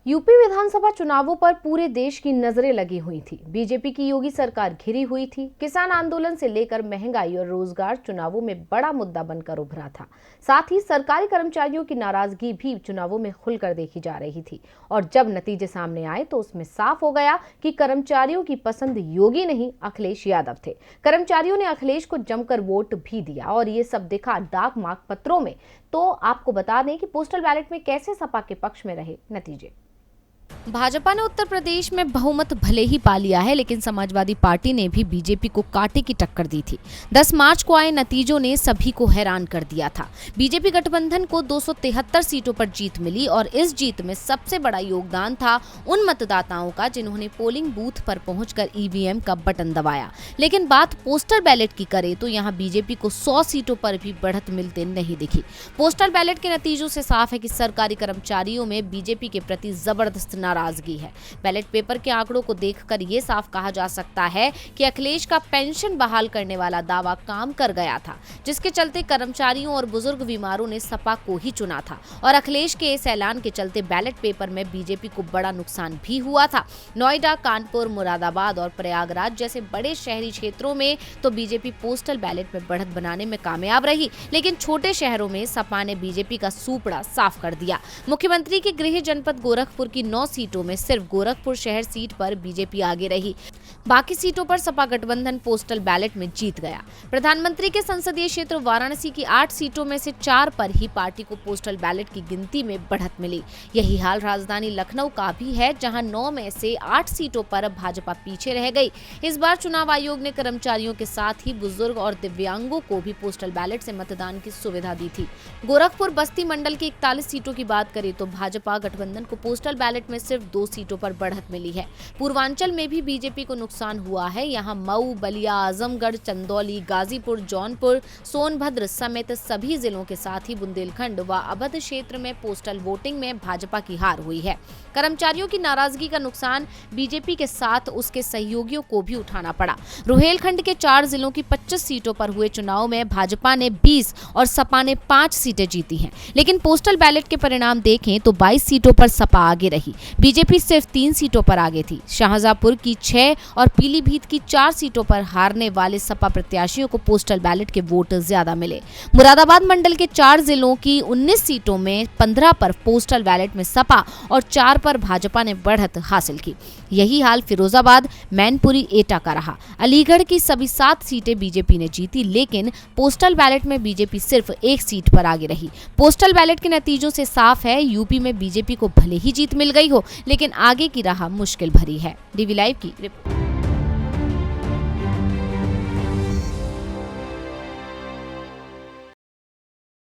UP विधानसभा चुनावों पर पूरे देश की नजरें लगी हुई थी। बीजेपी की योगी सरकार घिरी हुई थी। किसान आंदोलन से लेकर महंगाई और रोजगार चुनावों में बड़ा मुद्दा बनकर उभरा था। साथ ही सरकारी कर्मचारियों की नाराजगी भी चुनावों में खुलकर देखी जा रही थी। और जब नतीजे सामने आए तो उसमें साफ हो गया कि कर्मचारियों की पसंद योगी नहीं, अखिलेश यादव थे। कर्मचारियों ने अखिलेश को जमकर वोट भी दिया और ये सब दिखा डाक मार्क पत्रों में। तो आपको बता दें कि पोस्टल बैलेट में कैसे सपा के पक्ष में रहे नतीजे। भाजपा ने उत्तर प्रदेश में बहुमत भले ही पा लिया है, लेकिन समाजवादी पार्टी ने भी बीजेपी को कांटे की टक्कर दी थी। 10 मार्च को आए नतीजों ने सभी को हैरान कर दिया था। बीजेपी गठबंधन को 273 सीटों पर जीत मिली और इस जीत में सबसे बड़ा योगदान था उन मतदाताओं का जिन्होंने पोलिंग बूथ पर पहुंचकर ईवीएम का बटन दबाया। लेकिन बात पोस्टल बैलेट की करें तो यहाँ बीजेपी को 100 सीटों पर भी बढ़त मिलते नहीं दिखी। पोस्टल बैलेट के नतीजों से साफ है कि सरकारी कर्मचारियों में बीजेपी के प्रति जबरदस्त नाराजगी है। बैलेट पेपर के आंकड़ों को देखकर यह साफ कहा जा सकता है कि अखिलेश का पेंशन बहाल करने वाला दावा काम कर गया था, जिसके चलते कर्मचारियों और बुजुर्ग बीमारों ने सपा को ही चुना था। और अखिलेश के इस ऐलान के चलते बैलेट पेपर में बीजेपी को बड़ा नुकसान भी हुआ था। नोएडा, कानपुर, मुरादाबाद और प्रयागराज जैसे बड़े शहरी क्षेत्रों में तो बीजेपी पोस्टल बैलेट में बढ़त बनाने में कामयाब रही, लेकिन छोटे शहरों में सपा ने बीजेपी का सूपड़ा साफ कर दिया। मुख्यमंत्री के गृह जनपद गोरखपुर की 9 सीटों में सिर्फ गोरखपुर शहर सीट पर बीजेपी आगे रही। बाकी सीटों पर सपा गठबंधन पोस्टल बैलेट में जीत गया। प्रधानमंत्री के संसदीय क्षेत्र वाराणसी की 8 सीटों में से 4 पर ही पार्टी को पोस्टल बैलेट की गिनती में बढ़त मिली। यही हाल राजधानी लखनऊ का भी है, जहां 9 में से 8 सीटों पर भाजपा पीछे रह गई। इस बार चुनाव आयोग ने कर्मचारियों के साथ ही बुजुर्ग और दिव्यांगों को भी पोस्टल बैलेट से मतदान की सुविधा दी थी। गोरखपुर बस्ती मंडल की 41 सीटों की बात करें तो भाजपा गठबंधन को पोस्टल बैलेट में सिर्फ 2 सीटों पर बढ़त मिली है। पूर्वांचल में भी बीजेपी को नुकसान हुआ है। यहाँ मऊ, बलिया, आजमगढ़, चंदौली, गाजीपुर, जौनपुर, सोनभद्र समेत सभी जिलों के साथ ही बुंदेलखंड व अवध क्षेत्र में पोस्टल वोटिंग में भाजपा की हार हुई है। कर्मचारियों की नाराजगी का नुकसान बीजेपी के साथ उसके सहयोगियों को भी उठाना पड़ा। रुहेलखंड के 4 जिलों की 25 सीटों पर हुए चुनाव में भाजपा ने 20 और सपा ने 5 सीटें जीती हैं। लेकिन पोस्टल बैलेट के परिणाम देखें तो 22 सीटों पर सपा आगे रही। बीजेपी सिर्फ 3 सीटों पर आगे थी। शाहजहांपुर की 6 और पीलीभीत की 4 सीटों पर हारने वाले सपा प्रत्याशियों को पोस्टल बैलेट के वोट ज्यादा मिले। मुरादाबाद मंडल के 4 जिलों की 19 सीटों में 15 पर पोस्टल बैलेट में सपा और 4 पर भाजपा ने बढ़त हासिल की। यही हाल फिरोजाबाद, मैनपुरी, एटा का रहा। अलीगढ़ की सभी 7 सीटें बीजेपी ने जीती, लेकिन पोस्टल बैलेट में बीजेपी सिर्फ 1 सीट पर आगे रही। पोस्टल बैलेट के नतीजों से साफ है, यूपी में बीजेपी को भले ही जीत मिल गई हो, लेकिन आगे की राह मुश्किल भरी है। डीवी लाइव की रिपोर्ट।